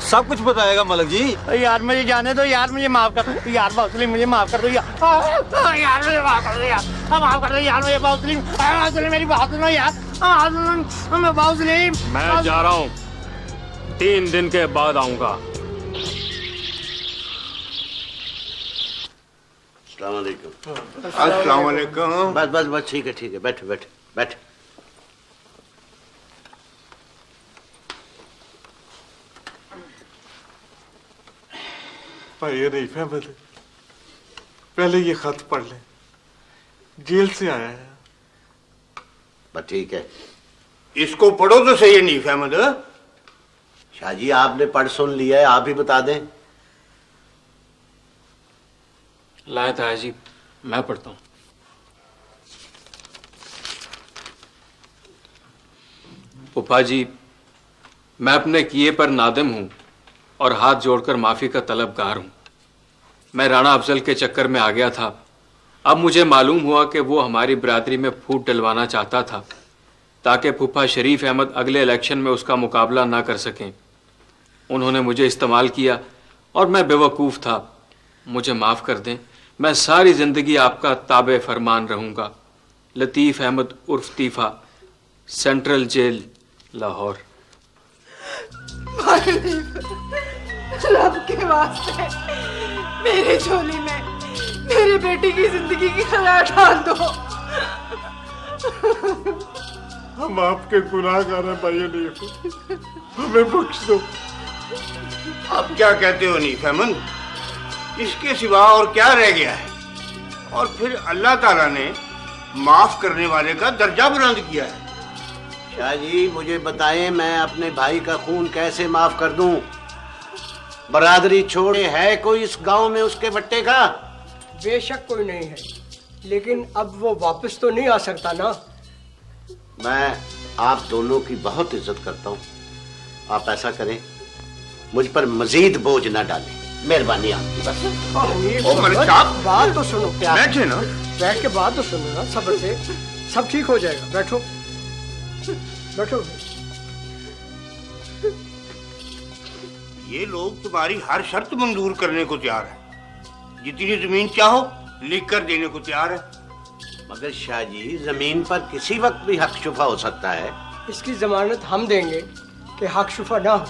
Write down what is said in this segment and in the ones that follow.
सब कुछ बताएगा मलक जी। यार मुझे जाने दो यार, मुझे माफ कर दो यार, बाउसलीम मुझे माफ कर दो यार, यार मुझे माफ कर दो यार, माफ कर दो यार मुझे बाउसलीम, मेरी बात सुनो यार, मैं बाउसलीम। मैं जा रहा हूँ, 3 दिन के बाद आऊंगा। अस्सलाम वालेकुम। अस्सलाम वालेकुम। बस बस बस ठीक है, बैठो बैठो बैठो। भाई नहीं फहमत, पहले ये खत पढ़ लें, जेल से आया है। बस ठीक है, इसको पढ़ो तो सही है नहीं फहमत। शाहजी आपने पढ़ सुन लिया है, आप ही बता दें। लाया ताया जी, मैं पढ़ता हूँ। फूफा जी, मैं अपने किए पर नादिम हूं और हाथ जोड़कर माफी का तलबगार हूं। मैं राणा अफजल के चक्कर में आ गया था। अब मुझे मालूम हुआ कि वो हमारी बिरादरी में फूट डलवाना चाहता था ताकि फूफा शरीफ अहमद अगले इलेक्शन में उसका मुकाबला ना कर सकें। उन्होंने मुझे इस्तेमाल किया और मैं बेवकूफ़ था। मुझे माफ़ कर दें, मैं सारी ज़िंदगी आपका ताबे फरमान रहूँगा। लतीफ़ अहमद उर्फ तीफ़ा, सेंट्रल जेल, लाहौर। रब के वास्ते मेरे झोली में मेरे बेटी की जिंदगी की खला डाल दो। हम आपके गुनाहगार हैं भाई नहीं, हमें बख्श दो। अब क्या कहते हो नहीं फहमत, इसके सिवा और क्या रह गया है? और फिर अल्लाह ताला ने माफ करने वाले का दर्जा बुलंद किया है। शाहजी मुझे बताएं, मैं अपने भाई का खून कैसे माफ कर दूं? बरादरी छोड़े है कोई इस गांव में उसके बट्टे का? बेशक कोई नहीं है, लेकिन अब वो वापस तो नहीं आ सकता ना। मैं आप दोनों की बहुत इज्जत करता हूँ। आप ऐसा करें, मुझ पर मजीद बोझ ना डालें, मेहरबानी आपकी। बस ओ मलिक साहब, बात तो सुनो, बैठे ना। बैठ के बात तो सुनो ना, सब्र से सब ठीक हो जाएगा। बैठो बैठो। ये लोग तुम्हारी हर शर्त मंजूर करने को तैयार है। जितनी जमीन चाहो लिख कर देने को तैयार है। मगर शाहजी जमीन पर किसी वक्त भी हक शुफा हो सकता है। इसकी जमानत हम देंगे कि हक शुफा ना हो।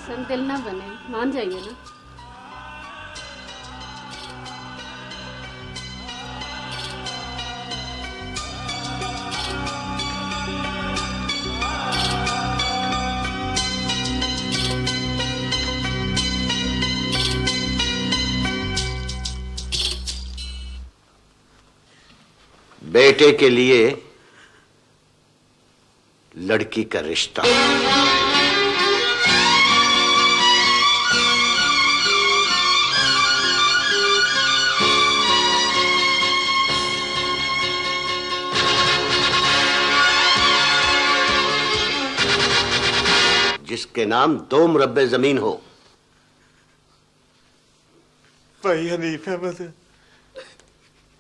संग दिल ना बने, मान जाइए ना। बेटे के लिए लड़की का रिश्ता। जिसके नाम 2 मुरब्बे जमीन हो। भाई हनीफ अहमद,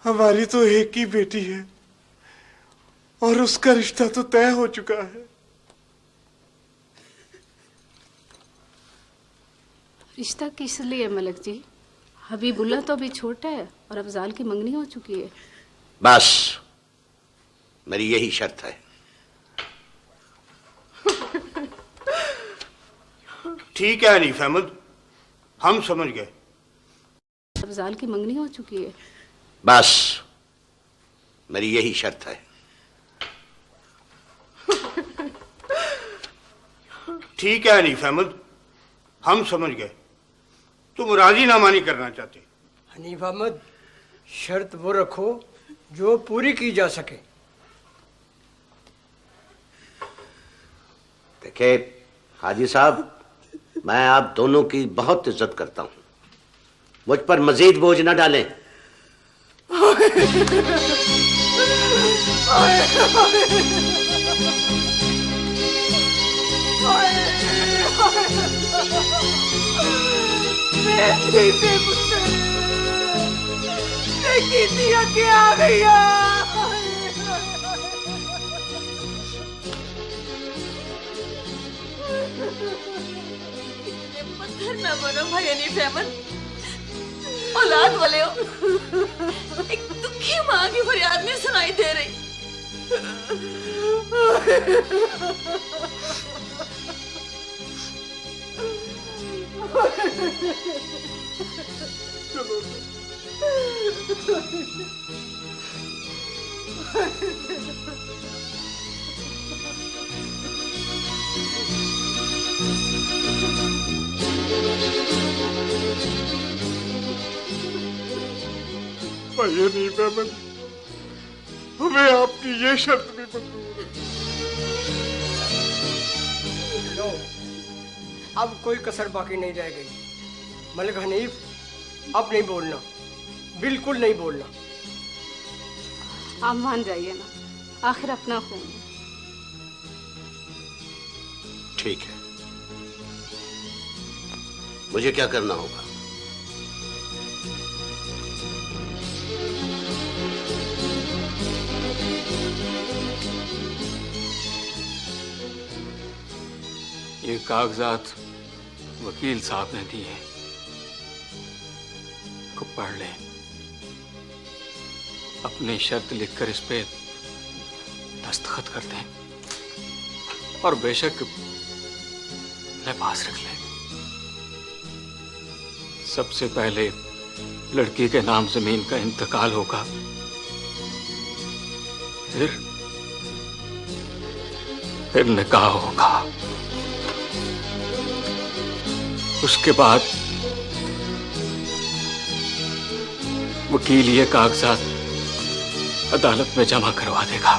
हमारी तो एक ही बेटी है और उसका रिश्ता तो तय हो चुका है। रिश्ता किस लिए मलक जी? हबीबुल्ला तो अभी छोटा है और अफजाल की मंगनी हो चुकी है। बस मेरी यही शर्त है। ठीक है हनीफ अहमद, हम समझ गए। अफजाल की मंगनी हो चुकी है। बस मेरी यही शर्त है। ठीक है हनीफ अहमद, हम समझ गए। तुम राजीनामा नहीं करना चाहते। हनीफ अहमद, शर्त वो रखो जो पूरी की जा सके। देखिए हाजी साहब, मैं आप दोनों की बहुत इज्जत करता हूं। मुझ पर मजीद बोझ न डालें। ना बनो भाई हनीफ अहमद, औलाद वाले हो। एक दुखी माँ की फरियाद नहीं सुनाई दे रही। भाई हनीफ अहमद, हमें आपकी ये शर्त भी मंजूर है। लो, अब कोई कसर बाकी नहीं रह गई। मलिक हनीफ, अब नहीं बोलना, बिल्कुल नहीं बोलना। आप मान जाइए ना, आखिर अपना खून है। ठीक है, मुझे क्या करना होगा? ये कागजात वकील साहब ने दिए, को पढ़ लें। अपनी शर्त लिखकर इस पे दस्तखत कर दें और बेशक अपने पास रख लें। सबसे पहले लड़की के नाम जमीन का इंतकाल होगा, फिर निकाह होगा। उसके बाद वकील ये कागजात अदालत में जमा करवा देगा।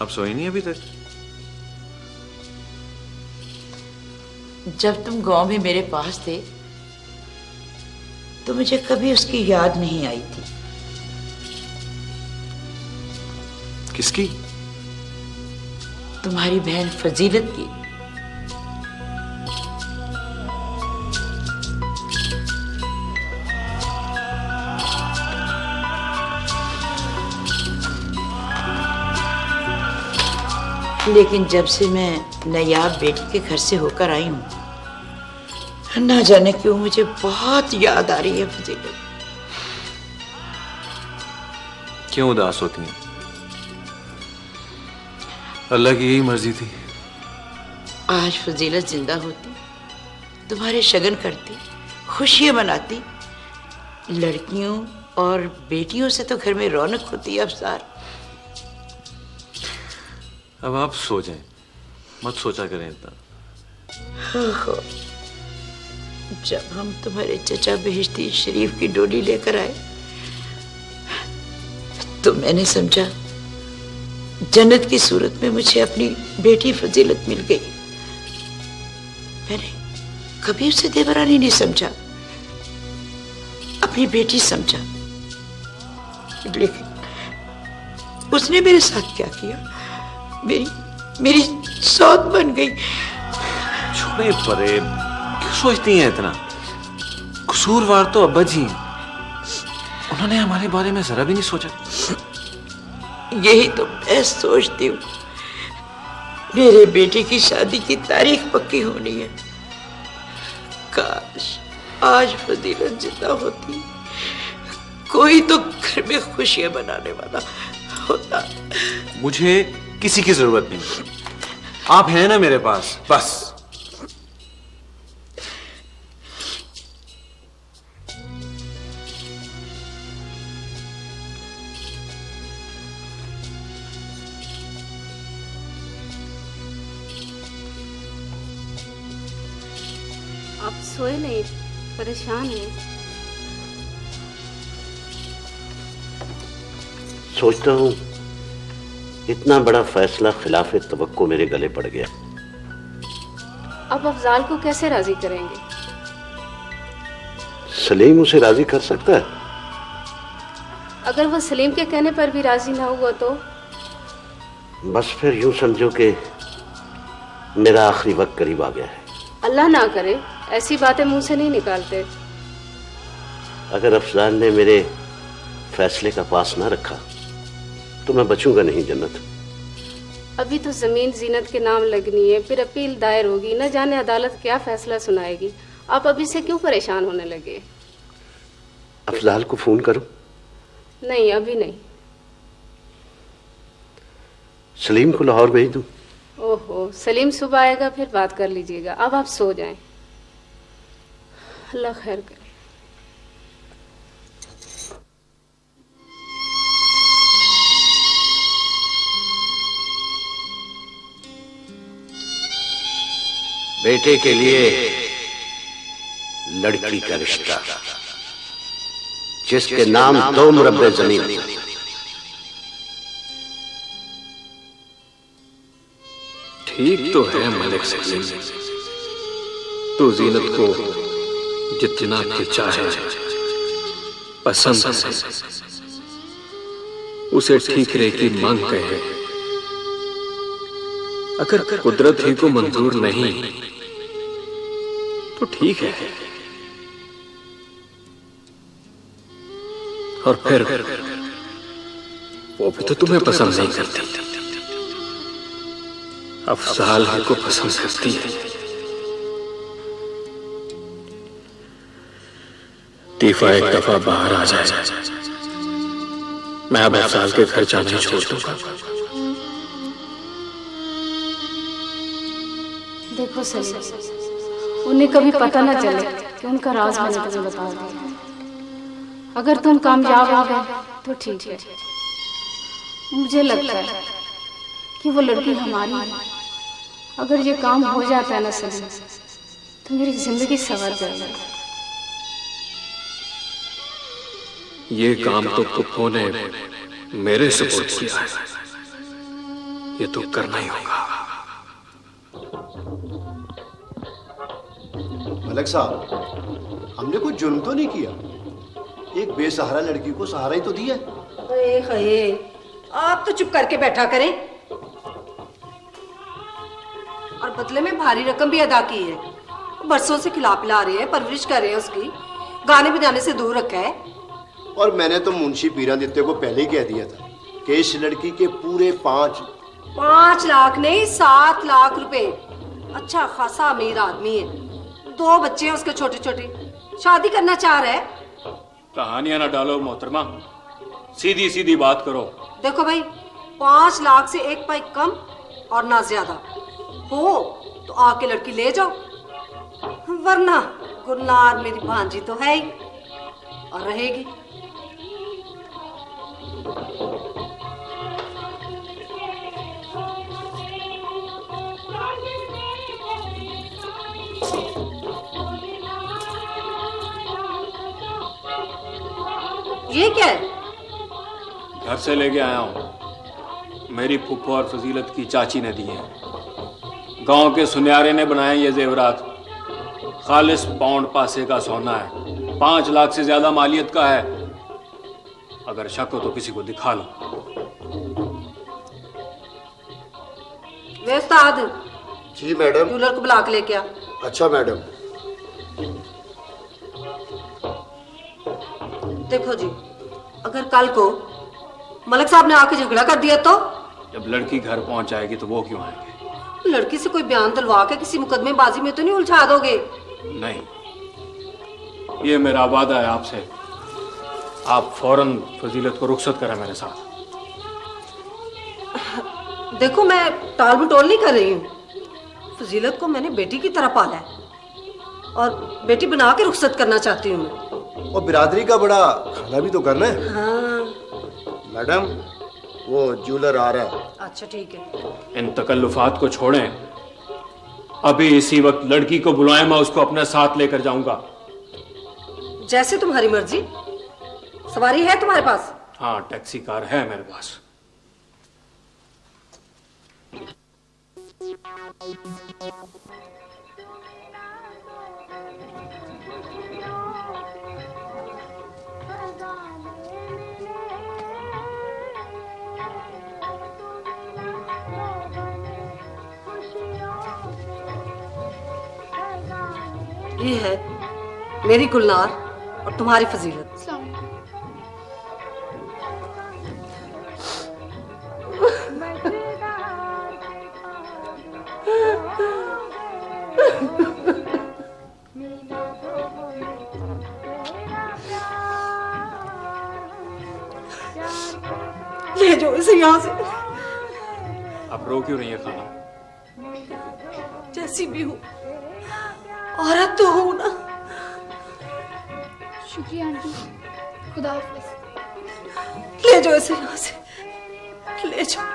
आप सोई नहीं अभी तक? जब तुम गांव में मेरे पास थे तो मुझे कभी उसकी याद नहीं आई थी। किसकी? तुम्हारी बहन फजीलत की। लेकिन जब से मैं नयाब बेटी के घर से होकर आई हूं, ना जाने क्यों मुझे बहुत याद आ रही है फजीलत। क्यों उदास होती हैं? अल्लाह की यही मर्जी थी। आज फजीलत जिंदा होती, तुम्हारे शगन करती, खुशियां मनाती, लड़कियों और बेटियों से तो घर में रौनक होती है। अफसार, अब आप सो जाएं, मत सोचा करें इतना। हो। जब हम तुम्हारे चचा बेहश्ती शरीफ की डोली लेकर आए तो मैंने समझा जन्नत की सूरत में मुझे अपनी बेटी फजीलत मिल गई। मैंने कभी उसे देवरानी नहीं समझा, अपनी बेटी समझा। लेकिन उसने मेरे साथ क्या किया? मेरी सौत बन गई। छोड़े परे, क्यों सोचती हैं इतना? कसूरवार तो अब्बा जी हैं, उन्होंने हमारे बारे में जरा भी नहीं सोचा। यही तो मैं सोचती हूँ, मेरे बेटे की शादी की तारीख पक्की होनी है। काश आज फजीलत जिंदा होती, कोई तो घर में खुशियां मनाने वाला होता। मुझे किसी की जरूरत नहीं, आप हैं ना मेरे पास, बस। आप सोए नहीं, परेशान हैं? सोचता हूं इतना बड़ा फैसला खिलाफ तवक्को मेरे गले पड़ गया। अब अफजाल को कैसे राजी करेंगे? सलीम उसे राजी कर सकता है। अगर वो सलीम के कहने पर भी राजी ना हुआ तो? बस फिर यूं समझो कि मेरा आखिरी वक्त करीब आ गया है। अल्लाह ना करे, ऐसी बातें मुंह से नहीं निकालते। अगर अफजाल ने मेरे फैसले का पास ना रखा तो मैं बचूंगा नहीं जन्नत। अभी तो जमीन जीनत के नाम लगनी है, फिर अपील दायर होगी, न जाने अदालत क्या फैसला सुनाएगी। आप अभी से क्यों परेशान होने लगे? अफजाल को फोन करूं? नहीं, अभी नहीं। सलीम को लाहौर भेज दूं? ओहो, सलीम सुबह आएगा, फिर बात कर लीजिएगा। अब आप सो जाएं। अल्लाह खैर करे। बेटे के लिए लड़की का रिश्ता, जिसके नाम 2 मुरब्बे जमीन। ठीक तो है मलिक सलीम, तू जीनत को जितना भी चाहे पसंद उसे ठीकरे की मांग कहे। अगर कुदरत ही को मंजूर नहीं तो ठीक है, और फिर वो भी तो तुम्हें पसंद नहीं करती, अफजाल को पसंद करती है। तीफा एक दफा बाहर आ जाए, मैं अब अफजाल के घर जाने छोड़ दूंगा। देखो सलीम, उन्हें कभी पता न चले कि उनका राज मैंने तुम्हें बता दिया। अगर तुम कामयाब हो गए तो ठीक है। मुझे लगता है कि वो लड़की हमारी है। अगर ये काम हो जाता है ना सलीम, तो मेरी जिंदगी संवर जाएगी। ये काम तो पुप्पो ने मेरे सपोर्ट किया है, ये तो करना ही होगा। मलिक साहब, हमने कोई जुर्म तो नहीं किया, एक बेसहारा लड़की को सहारा ही तो दिया। आप तो चुप करके बैठा करें, और बदले में भारी रकम भी अदा की है। बरसों से खिला पिला रहे हैं, परवरिश कर रहे हैं उसकी, गाने बजाने से दूर रखा है। और मैंने तो मुंशी पीरा दित्ते को पहले ही कह दिया था कि इस लड़की के पूरे 5 लाख नहीं 7 लाख रुपए। अच्छा खासा अमीर आदमी है, 2 बच्चे हैं उसके छोटे छोटे, शादी करना चाह रहा है। कहानियां ना डालो मोहतरमा, सीधी सीधी बात करो। देखो भाई, 5 लाख से 1 पाई कम और ना ज्यादा हो तो आके लड़की ले जाओ, वरना गुरनार मेरी भांजी तो है ही और रहेगी। ये क्या है? घर से लेके आया हूं, मेरी फुप्पो और फजीलत की चाची ने दी है। गांव के सुनियारे ने बनाए ये जेवरात, खालिस पाउंड पासे का सोना है, 5 लाख से ज्यादा मालियत का है। अगर शक हो तो किसी को दिखा लो। वे उस्ताद। जी मैडम। ज्वेलर को बुला के लेके आ। अच्छा मैडम। देखो जी, अगर कल को मलिक साहब ने आके झगड़ा कर दिया तो? जब लड़की घर पहुंच जाएगी तो वो क्यों आएंगे? लड़की से कोई बयान दिलवा के किसी मुकदमेबाजी में तो नहीं उलझा दोगे? नहीं, ये मेरा वादा है आपसे। आप फौरन फजीलत को रुखसत करें मेरे साथ। देखो, मैं टाल मटोल नहीं कर रही हूँ। फजीलत को मैंने बेटी की तरह पाला है और बेटी बना के रुखसत करना चाहती हूँ मैं। और बिरादरी का बड़ा खाना भी तो करना है। हाँ। मैडम, वो ज्वेलर आ रहा है। अच्छा ठीक है। इन तकल्लुफात को छोड़ें, अभी इसी वक्त लड़की को बुलाएं, मैं उसको अपने साथ लेकर जाऊंगा। जैसे तुम्हारी मर्जी। सवारी है तुम्हारे पास? हाँ, टैक्सी कार है मेरे पास। ये है मेरी गुलनार और तुम्हारी फजीलत। ले जाओ इसे यहाँ से। आप रो क्यों रही है खाला? जैसी भी हूँ, औरत तो हूँ ना। शुक्रिया आंटी, खुदा हाफिज। ले जाओ इसे यहाँ से, ले जाओ।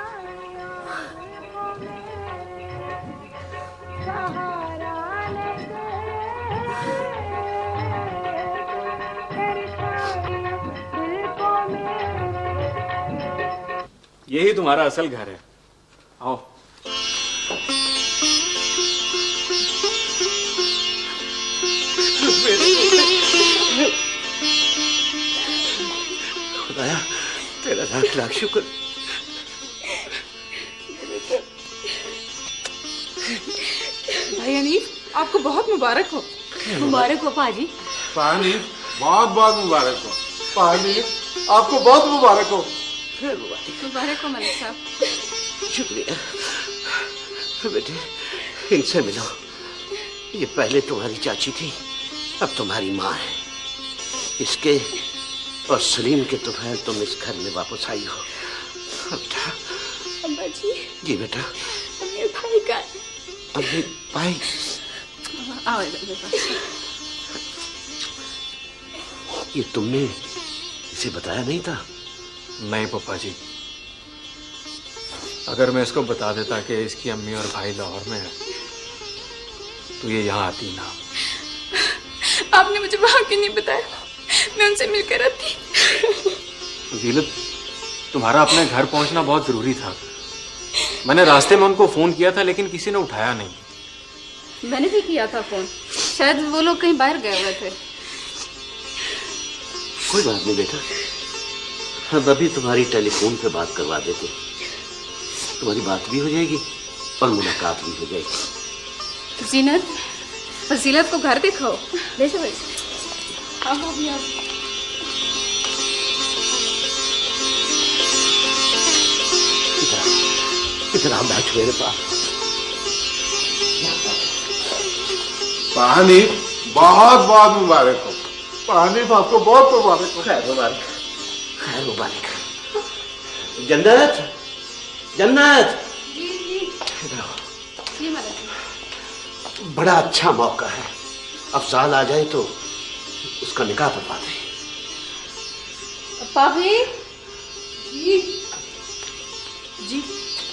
यही तुम्हारा असल घर है। आओ। खुदाया, तेरा लाख लाख शुक्र। भाई हनीफ, आपको बहुत मुबारक हो। मुबारक हो पाजी। पानी बहुत बहुत मुबारक हो। पानी आपको बहुत मुबारक हो। मुबारक हो मलिक साहब। शुक्रिया। बेटे, इनसे मिलो। ये पहले तुम्हारी चाची थी, अब तुम्हारी माँ है। इसके और सलीम के तुफैल तुम इस घर में वापस आई हो। बेटा। अम्मा जी। जी बेटा। अमीर भाई का। अमीर भाई। आओ इधर। ये तुमने इसे बताया नहीं था? नहीं पप्पा जी, अगर मैं इसको बता देता कि इसकी अम्मी और भाई लाहौर में है तो ये यहाँ आती ना। आपने मुझे वहां क्यों नहीं बताया? मैं उनसे मिलकर आती। फजीलत, तुम्हारा अपने घर पहुंचना बहुत जरूरी था। मैंने रास्ते में उनको फोन किया था लेकिन किसी ने उठाया नहीं। मैंने भी किया था फोन, शायद वो लोग कहीं बाहर गए हुए थे। कोई बात नहीं बेटा, हम अभी तुम्हारी टेलीफोन पे बात करवा देते। तुम्हारी बात भी हो जाएगी और मुलाकात भी हो जाएगी। जीनत, फजीलत को घर दिखाओ। ले जाओ। आओ भी आओ। इतना बैठ मेरे पास। पानी बहुत बहुत मुबारक हो। पानी आपको बहुत मुबारक हो। खैर मुबारक, खैर मुबारक। जन्नत, जन्नत। जी जी। जी बड़ा अच्छा मौका है, अफजाल आ जाए तो उसका निकाह करवा दे। भाभी जी। जी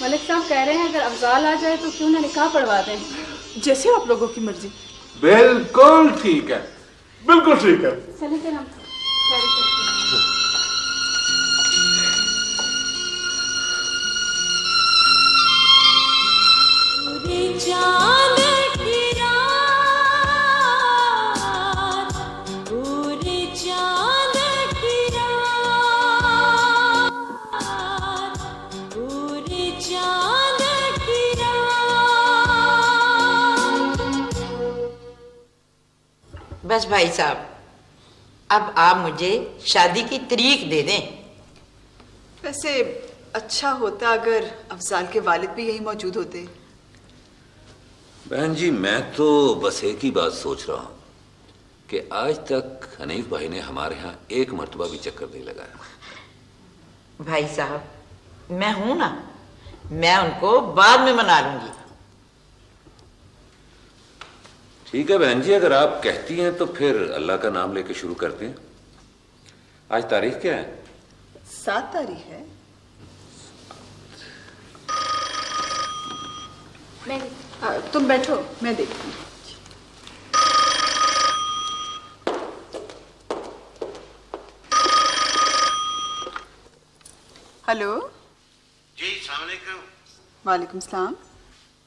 मलिक साहब कह रहे हैं अगर अफजाल आ जाए तो क्यों ना निकाह पढ़वा दें। जैसे आप लोगों की मर्जी। बिल्कुल ठीक है, बिल्कुल ठीक है। चलिए फिर हम बस भाई साहब, अब आप मुझे शादी की तारीख दे दें। वैसे अच्छा होता अगर अफजाल के वालिद भी यही मौजूद होते। बहन जी, मैं तो बस एक ही बात सोच रहा हूं कि आज तक हनीफ भाई ने हमारे यहाँ एक मर्तबा भी चक्कर नहीं लगाया। भाई साहब, मैं हूं ना, मैं उनको बाद में मना लूंगी। ठीक है बहन जी, अगर आप कहती हैं तो फिर अल्लाह का नाम लेके शुरू करते हैं। आज तारीख क्या है? 7 तारीख है। तुम बैठो, मैं देखती हूँ। हेलो जी, अस्सलाम वालेकुम। वालेकुम सलाम।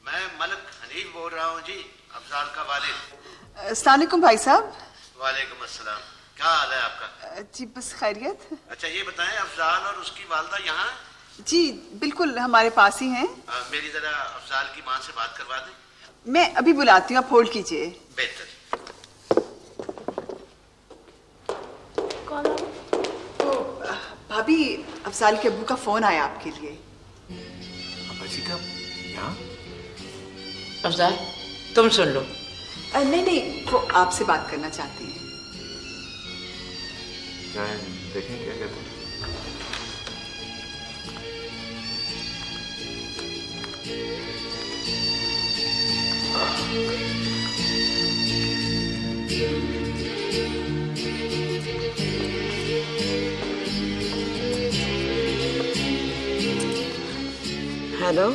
मैं मलक हनीफ बोल रहा हूँ जी, अफजाल का वालिद। अस्सलाम वालेकुम भाई साहब। वालेकुम अस्सलाम। क्या हाल है आपका? जी बस खैरियत। अच्छा ये बताएं, अफजाल और उसकी वालदा यहाँ? जी बिल्कुल हमारे पास ही हैं। मेरी जरा अफजाल की माँ से बात करवा दें। मैं अभी बुलाती हूँ, आप होल्ड कीजिए। बेहतर। भाभी, अफजाल के अब्बू का फोन आया आपके लिए। अब्बाजी का यहाँ? अफजाल, तुम सुन लो। नहीं नहीं, वो आपसे बात करना चाहती हैं। देखें क्या कहते हैं। हेलो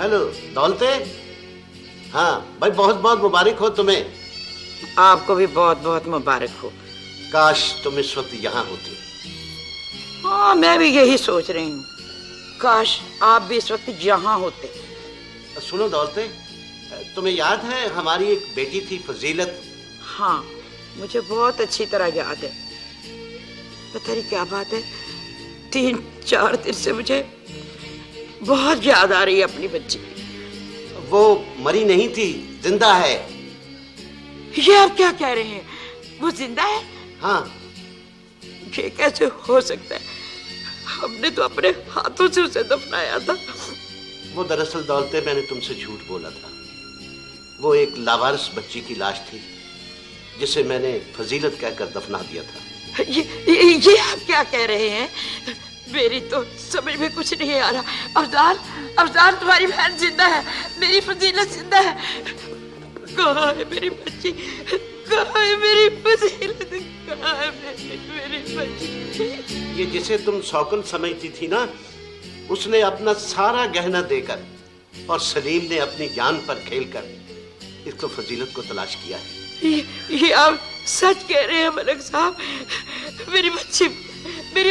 हेलो दौलते। हाँ भाई, बहुत बहुत मुबारक हो तुम्हें। आपको भी बहुत बहुत मुबारक हो। काश तुम इस वक्त यहाँ होती। हाँ, मैं भी यही सोच रही हूँ, काश आप भी इस वक्त यहाँ होते। सुनो दौलते, तुम्हें याद है हमारी एक बेटी थी फजीलत? हाँ, मुझे बहुत अच्छी तरह याद है। पता नहीं क्या बात है, 3-4 दिन से मुझे बहुत याद आ रही है अपनी बच्ची। वो मरी नहीं थी, जिंदा है। ये आप क्या कह रहे हैं? वो जिंदा है? हाँ। ये कैसे हो सकता है? हमने तो अपने हाथों से उसे दफनाया था। वो दरअसल दौलते, मैंने तुमसे झूठ बोला था। वो एक लावारिस बच्ची की लाश थी जिसे मैंने फजीलत कहकर दफना दिया था। ये आप क्या कह रहे हैं? मेरी तो समझ में कुछ नहीं आ रहा। अफजाल, अफजाल, तुम्हारी बहन जिंदा है, मेरी फजीलत जिंदा है। कहाँ है मेरी बच्ची? कहाँ है मेरी फजीलत? कहाँ है मेरी बच्ची? ये जिसे तुम शौकन समझती थी ना, उसने अपना सारा गहना देकर और सलीम ने अपनी जान पर खेलकर इसको फजीलत को तलाश किया है। ये आप सच कह रहे हैं मलक साहब? मेरी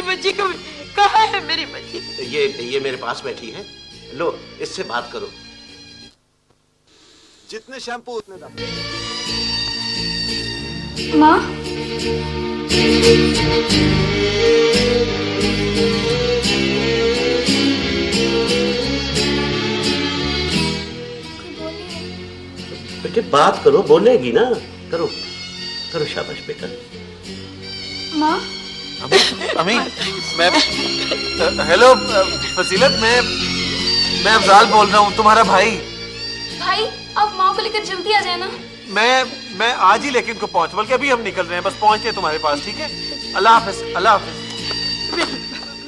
बच्ची कहाँ है मेरी बच्ची? ये मेरे पास बैठी है। लो, इससे बात करो। जितने शैम्पू उतने दाम। माँ, बेटे बात करो, बोलेगी ना। करो करो, शाबाश बेटा। माँ, अमी, मैं हेलो फजीलत, मैं अफजाल बोल रहा हूँ, तुम्हारा भाई। भाई, आप माँ को लेकर जल्दी आ जाए ना। मैं आज ही लेकिन को पहुंच, बल्कि अभी हम निकल रहे हैं, बस पहुंचते हैं तुम्हारे पास। ठीक है, अल्लाह हाफिज। अल्लाह हाफिज।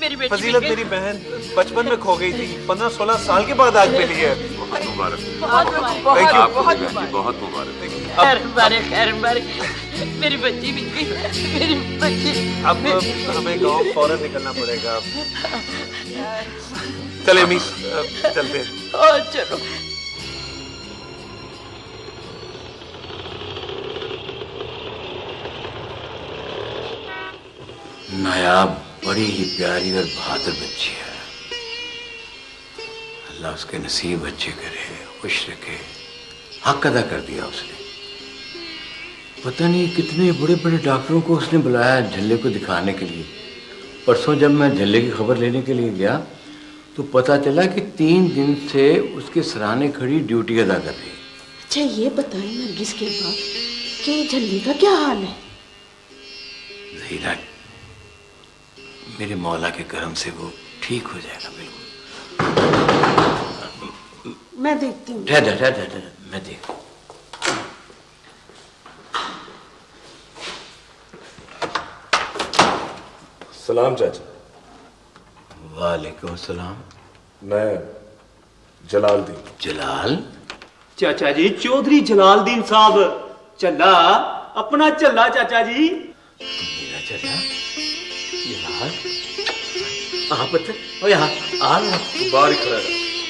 मेरी बेटी फजीलत मेरी बहन बचपन में खो गई थी, 15-16 साल के बाद आज मिली है। बहुत मुबारक। बहुत मुबारक। खैर मुबारक। मेरी बच्ची भी गई, मेरी बच्ची। अब हमें गांव फौरन निकलना पड़ेगा। चले अम्मी, चलते हैं। चलो। नायाब बड़ी ही प्यारी और बहादुर बच्ची है। अल्लाह उसके नसीब अच्छे करे, खुश रखे। हक अदा कर दिया उसने। पता नहीं कितने बड़े बड़े डॉक्टरों को उसने बुलाया झल्ले को दिखाने के लिए। परसों जब मैं झल्ले की खबर लेने के लिए गया तो पता चला कि 3 दिन से उसके सराहने खड़ी ड्यूटी अदा कर रही। अच्छा ये बताएं नरगिस के बाद कि झल्ले का क्या हाल है? ज़हीरा, मेरे मौला के करम से वो ठीक हो जाएगा बिल्कुल। मैं देखती हूँ। ठहर। मैं देख। सलाम चाचा। वालेकुम सलाम। मैं जलालदीन। जलाल? चाचा जी चौधरी जलालदीन साहब। चला अपना चला चाचा जी। मेरा चला जलाल? हाँ पुत्र, ओ यहाँ आ ना। बाहर ही खड़ा है।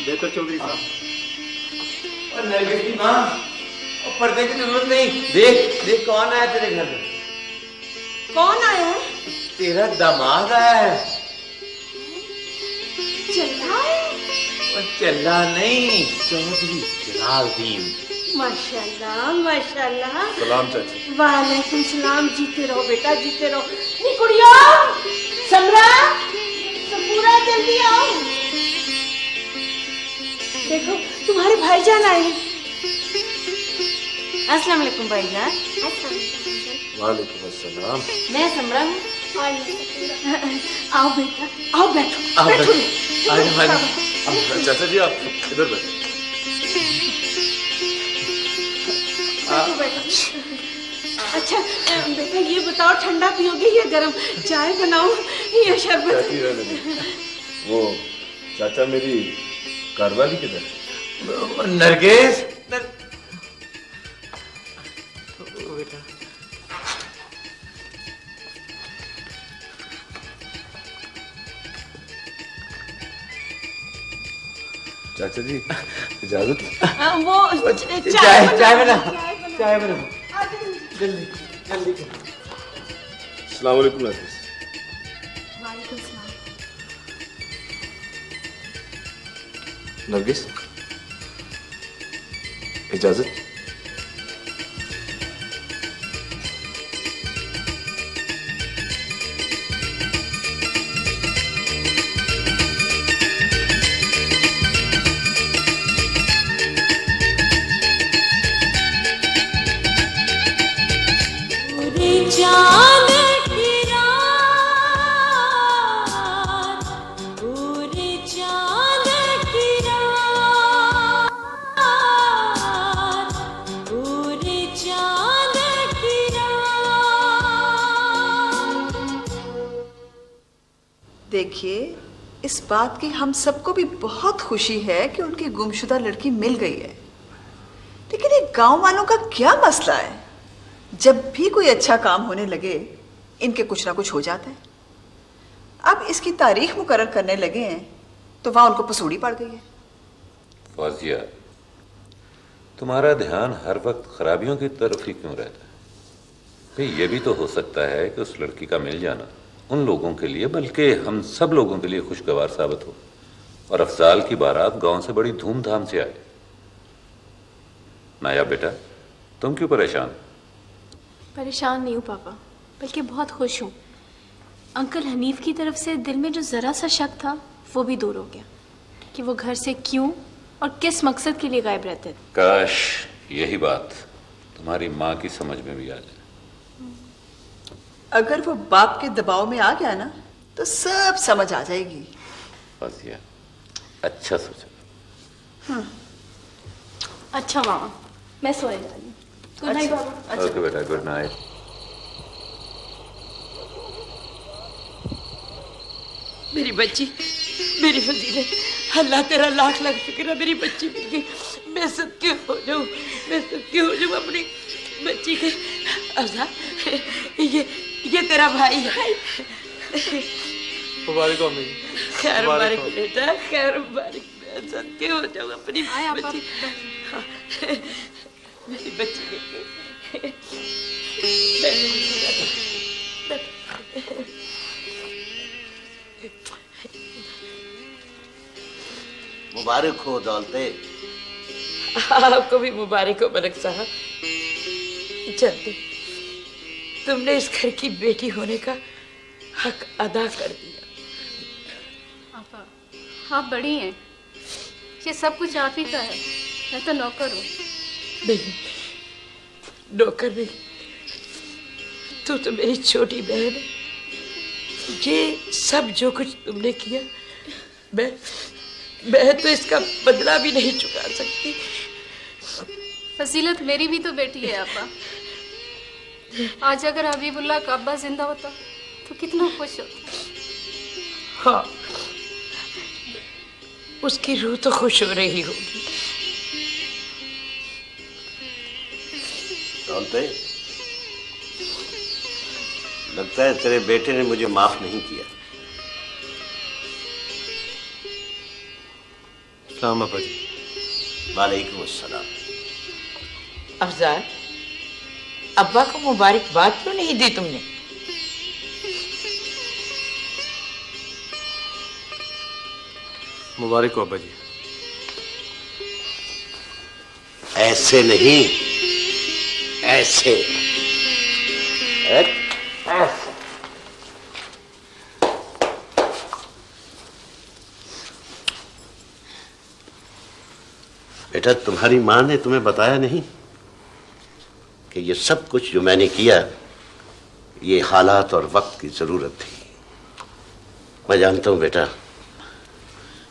देखो चौधरी साहब। और नरगिस की माँ, पर्दे की जरूरत नहीं। देख देख कौन आया तेरे घर में। कौन आया है? तेरा दामाद आया है। चला है? और चला नहीं, चौधरी जलालदीन। माशाल्लाह माशाल्लाह। सलाम चाची। वालेकुम सलाम। जीते रहो बेटा, जीते रहो। नी कुड़िया, समरा, पूरा जल्दी आओ। देखो तुम्हारे भाईजान आए हैं। अस्सलाम वालेकुम भाईजान। वालेकुम अस्सलाम। मैं समरा हूँ। आओ बेटा, आओ बैठो। बैठो चाचा जी आप इधर बैठो। अच्छा बेटा ये बताओ, ठंडा पियोगे या गरम? चाय बनाओ या शरबत? वो चाचा मेरी कारवाली किधर? नरगिस चाचा जी इजाजत? वो चाय बना, चाय बना जल्दी जल्दी। अस्सलाम वालेकुम नरगिस। वालेकुम सलाम। नरगिस इजाजत? देखिए, इस बात की हम सबको भी बहुत खुशी है कि उनकी गुमशुदा लड़की मिल गई है, लेकिन ये गांव वालों का क्या मसला है? जब भी कोई अच्छा काम होने लगे इनके कुछ ना कुछ हो जाता है। अब इसकी तारीख मुकर्रर करने लगे हैं तो वहां उनको पसूड़ी पड़ गई है। फौजिया, तुम्हारा ध्यान हर वक्त खराबियों की तरफ ही क्यों रहता है? भाई ये भी तो हो सकता है कि उस लड़की का मिल जाना उन लोगों के लिए बल्कि हम सब लोगों के लिए खुशगवार साबित हो और अफजाल की बारात गांव से बड़ी धूमधाम से आए। नाया बेटा, तुम क्यों परेशान? परेशान नहीं हूँ पापा, बल्कि बहुत खुश हूँ। अंकल हनीफ की तरफ से दिल में जो ज़रा सा शक था वो भी दूर हो गया कि वो घर से क्यों और किस मकसद के लिए गायब रहते थे। काश यही बात तुम्हारी माँ की समझ में भी आ जाए। अगर वो बाप के दबाव में आ गया ना तो सब समझ आ जाएगी। फौजिया, अच्छा सोचा। अच्छा मामा, मैं सोने जा रही हूँ। गुड नाइट बाबा। ओके बेटा, गुड नाइट। मेरी बच्ची, मेरी फजीले, अल्लाह तेरा लाख लाख शुक्र है, मेरी बच्ची मिल गई। मैं सदके हो जाऊँ, मैं सदके हो जाऊँ अपनी बच्ची के। अफजाल, ये तेरा भाई है। मुबारक हो मेरी। खैर मुबारक बेटा, खैर मुबारक। मैं सदके हो जाऊँ अपनी बच्ची। मेरी बच्ची मिल गई। मुबारक हो दौलते। आपको भी मुबारक हो मलिक साहब। जल्दी तुमने इस घर की बेटी होने का हक अदा कर दिया। आपा आप बड़ी हैं, ये सब कुछ आप ही का है। मैं तो नौकर हूँ। नहीं, नौकर नहीं, तू तो मेरी छोटी बहन है। ये सब जो कुछ तुमने किया, मैं तो इसका बदला भी नहीं चुका सकती। फजीलत मेरी भी तो बेटी है अब्बा। आज अगर हबीबुल्लाह का अब्बा जिंदा होता तो कितना खुश होता। हाँ, उसकी रूह तो खुश हो रही होगी। जानते, लगता है तेरे बेटे ने मुझे माफ नहीं किया। सलाम अब्बा जी। वालेकुम अस्सलाम। अफजाल, अब्बा को मुबारकबाद क्यों नहीं दी तुमने? मुबारक हो अब्बा जी। ऐसे नहीं, ऐसे। बेटा, तुम्हारी माँ ने तुम्हें बताया नहीं कि ये सब कुछ जो मैंने किया, ये हालात और वक्त की जरूरत थी। मैं जानता हूं बेटा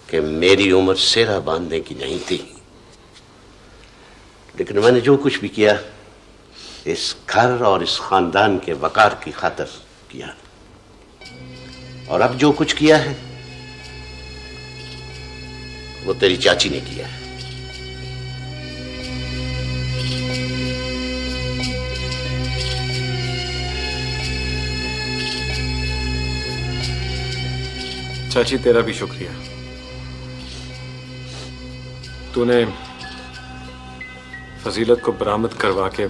कि मेरी उम्र सेरा बांधने की नहीं थी, लेकिन मैंने जो कुछ भी किया इस घर और इस खानदान के वकार की खातिर किया। और अब जो कुछ किया है वो तेरी चाची ने किया है। चाची, तेरा भी शुक्रिया। तूने फजीलत को बरामद करवा के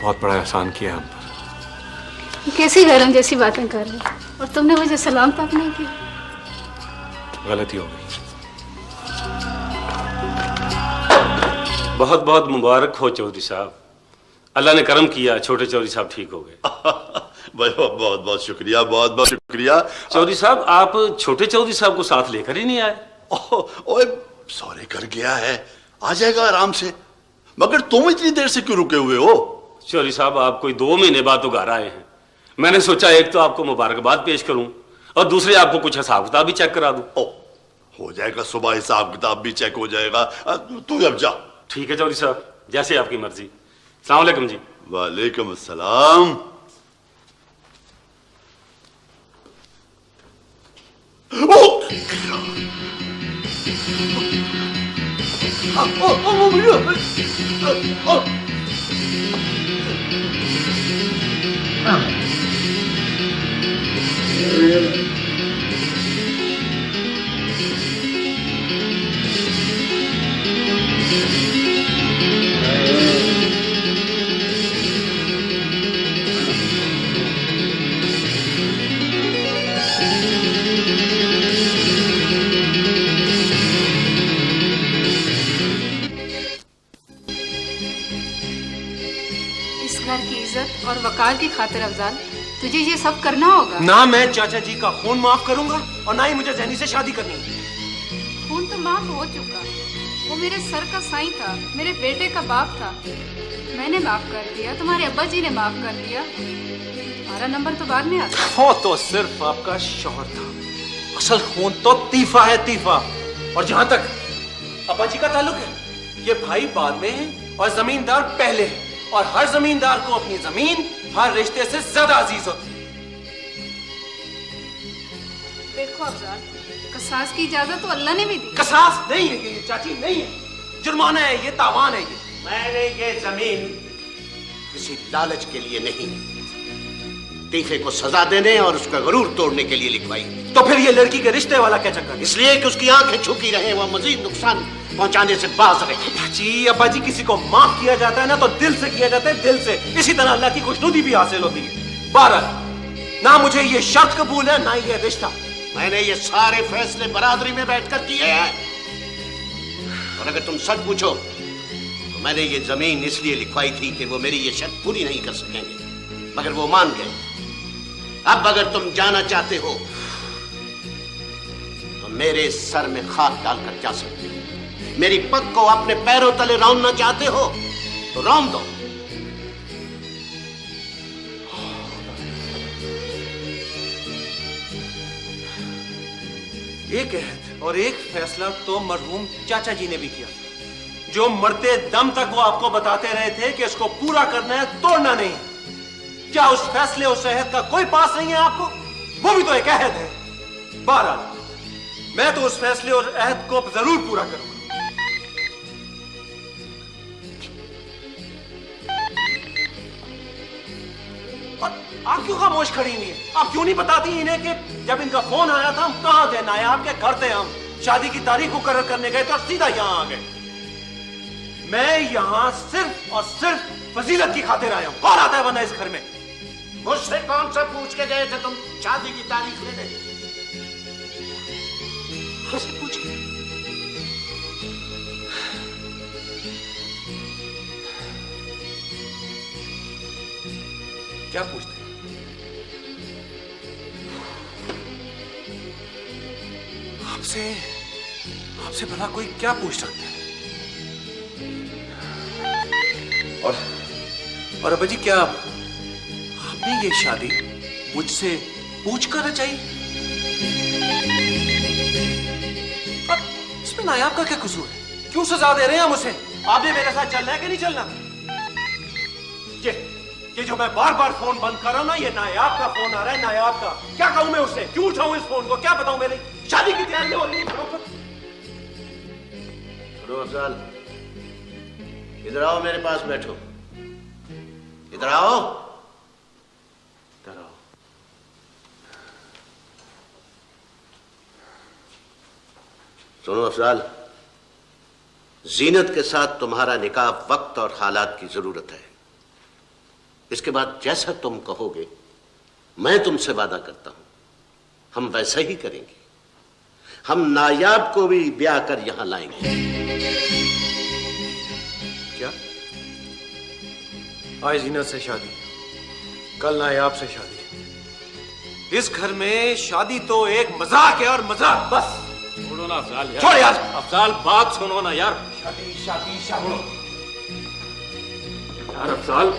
बहुत बड़ा एहसान किया हम पर। कैसी गरम जैसी बातें कर रहे हो, और तुमने मुझे सलाम तक नहीं की। गलती हो गई। बहुत बहुत मुबारक हो चौधरी साहब। अल्लाह ने करम किया, छोटे चौधरी साहब ठीक हो गए। बहुत बहुत शुक्रिया, बहुत बहुत शुक्रिया। चौधरी साहब, आप छोटे चौधरी साहब को साथ लेकर ही नहीं आए? ओए, सौरे कर गया है, आ जाएगा आराम से। मगर तुम इतनी देर से क्यों रुके हुए हो? चौधरी साहब, आप कोई 2 महीने बाद तो घर आए हैं। मैंने सोचा एक तो आपको मुबारकबाद पेश करूं और दूसरे आपको कुछ हिसाब किताब भी चेक करा दूं। हो जाएगा, सुबह हिसाब किताब भी चेक हो जाएगा। तू अब जा। ठीक है चौधरी साहब, जैसे आपकी मर्जी। अस्सलाम वालेकुम जी। वालेकुम अस्सलाम। और वकार की खातिर अफजाल, तुझे ये सब करना होगा। ना मैं चाचा जी का खून माफ करूंगा और ना ही मुझे जैनी से शादी करनी है। खून तो माफ हो चुका, वो मेरे सर का साईं था, मेरे बेटे का बाप था। मैंने माफ कर दिया, तुम्हारे अब्बा जी ने माफ कर दिया। हमारा नंबर तो बाद में आता। वो तो सिर्फ आपका शौहर था, असल खून तो तीफा है, तीफा। और जहां तक अब्बा जी का ताल्लुक है, ये भाई बाद में है और जमींदार पहले है। और हर जमींदार को अपनी जमीन हर रिश्ते से ज्यादा अजीज होती है। देखो अफजाल, कसास की इजाजत तो अल्लाह ने भी दी। कसास नहीं है ये चाची, नहीं है, जुर्माना है ये, तावान है ये। मैंने ये जमीन किसी लालच के लिए नहीं, तीफे को सजा देने और उसका गरूर तोड़ने के लिए लिखवाई। तो फिर ये लड़की के रिश्ते वाला क्या चक्कर? इसलिए कि उसकी आंखें झुकी रहे, वह मजीद नुकसान पहुंचाने से बाज रहे। अब्बा जी, किसी को माफ किया जाता है ना तो दिल से किया जाता है, दिल से। इसी तरह अल्लाह की खुशनुदी भी हासिल होती है। बहरहाल, ना मुझे ये शर्त कबूल है, ना ये रिश्ता। मैंने ये सारे फैसले बरादरी में बैठकर किए हैं। और अगर तुम सच पूछो तो मैंने ये जमीन इसलिए लिखवाई थी कि वो मेरी ये शर्त पूरी नहीं कर सकेंगे, मगर वो मान गए। अब अगर तुम जाना चाहते हो तो मेरे सर में खाक डालकर जा सकते हो। मेरी पग को अपने पैरों तले रौंदना चाहते हो तो रौंद दो। एक अहद और एक फैसला तो मरहूम चाचा जी ने भी किया, जो मरते दम तक वो आपको बताते रहे थे कि इसको पूरा करना है, तोड़ना नहीं। क्या उस फैसले, उस अहद का कोई पास नहीं है आपको? वो भी तो एक अहद है। बहरहाल मैं तो उस फैसले और अहद को जरूर पूरा करूंगा। आप क्यों खामोश खड़ी हुई है? आप क्यों नहीं बताती इन्हें कि जब इनका फोन आया था हम कहां थे? नायाब के घर थे, हम शादी की तारीख मुकर्रर करने गए तो सीधा यहां आ गए। मैं यहां सिर्फ और सिर्फ फजीलत की खातिर आया हूं। कौन आता है वरना इस घर में? मुझसे कौन सा पूछ के गए थे तुम शादी की तारीख लेने? मुझसे पूछ के? क्या पूछते? आपसे भला कोई क्या पूछ सकता है? और अब्बा जी, क्या आपने ये शादी मुझसे पूछ कर रचाई? अब इसमें नायाब का क्या कसूर है? क्यों सजा दे रहे हैं हम उसे? आपने मेरे साथ चलना है कि नहीं चलना? ये जो मैं बार बार फोन बंद कर रहा हूं ना, ये नायाब का फोन आ रहा है, नायाब का। क्या कहूं मैं उससे? क्यों उठाऊं इस फोन को? क्या बताऊं? मेरी शादी की तैयारी हो रही है। सुनो अफजाल, इधर आओ, मेरे पास बैठो। इधर आओ, इधर आओ। सुनो अफजाल, जीनत के साथ तुम्हारा निकाह वक्त और हालात की जरूरत है। इसके बाद जैसा तुम कहोगे, मैं तुमसे वादा करता हूं, हम वैसा ही करेंगे। हम नायाब को भी ब्याह कर यहां लाएंगे। क्या? आज जीनत से शादी, कल नायाब से शादी। इस घर में शादी तो एक मजाक है, और मजाक बस। छोड़ो ना अफजाल यार। छोड़ यार। अफजाल बात सुनो ना यार। शादी शादी शादी। यार अफजाल,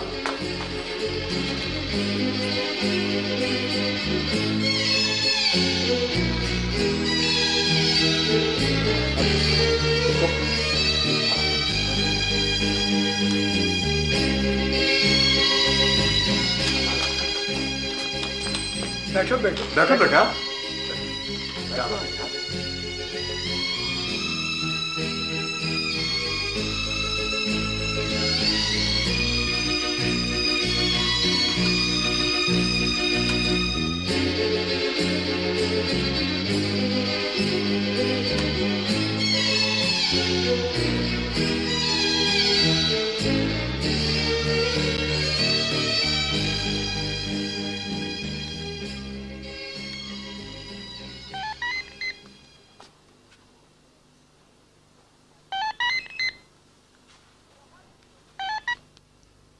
बैठो बैठो बैठो बेटा।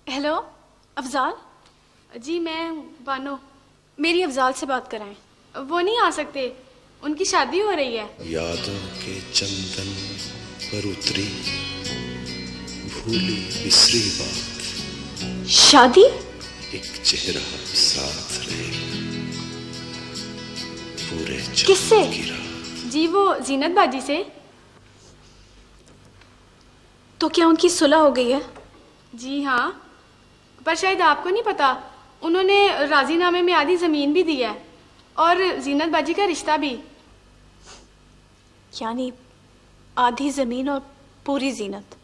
हेलो अफजाल जी, मैं बानो। मेरी अफजाल से बात कराएं। वो नहीं आ सकते, उनकी शादी हो रही है। यादों के चंदन पर उतरी भूली बिसरी बात, शादी? एक चेहरा साथ रहे पूरे किससे? जी वो जीनत बाजी से। तो क्या उनकी सुलह हो गई है? जी हाँ, पर शायद आपको नहीं पता, उन्होंने राजीनामे में आधी ज़मीन भी दी है और जीनत बाजी का रिश्ता भी। यानी आधी ज़मीन और पूरी जीनत।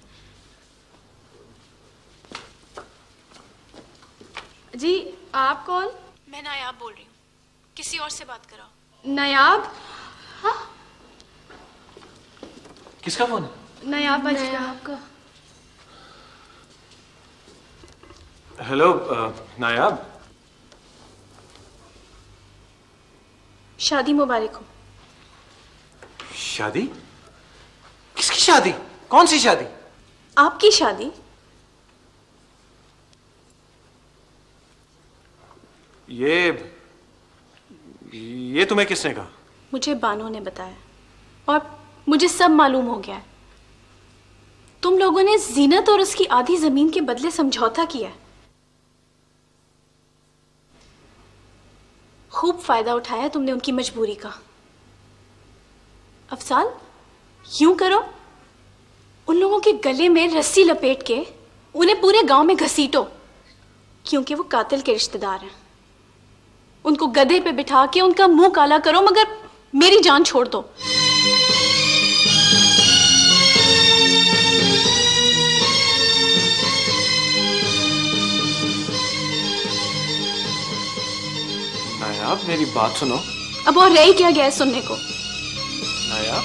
जी आप कौन? मैं नायाब बोल रही हूँ, किसी और से बात कराओ। नायाब? हाँ, किसका फोन है? नायाब बाजी का। हेलो नायाब। शादी मुबारक हो। शादी? किसकी शादी? कौन सी शादी? आपकी शादी। ये तुम्हें किसने कहा? मुझे बानो ने बताया और मुझे सब मालूम हो गया है। तुम लोगों ने जीनत और उसकी आधी जमीन के बदले समझौता किया है। खूब फायदा उठाया तुमने उनकी मजबूरी का। अफसाल, यूं करो, उन लोगों के गले में रस्सी लपेट के उन्हें पूरे गांव में घसीटो, क्योंकि वो कातिल के रिश्तेदार हैं। उनको गधे पे बिठा के उनका मुंह काला करो, मगर मेरी जान छोड़ दो। नायाब, मेरी बात सुनो। अब और रह क्या गया है सुनने को? नायाब,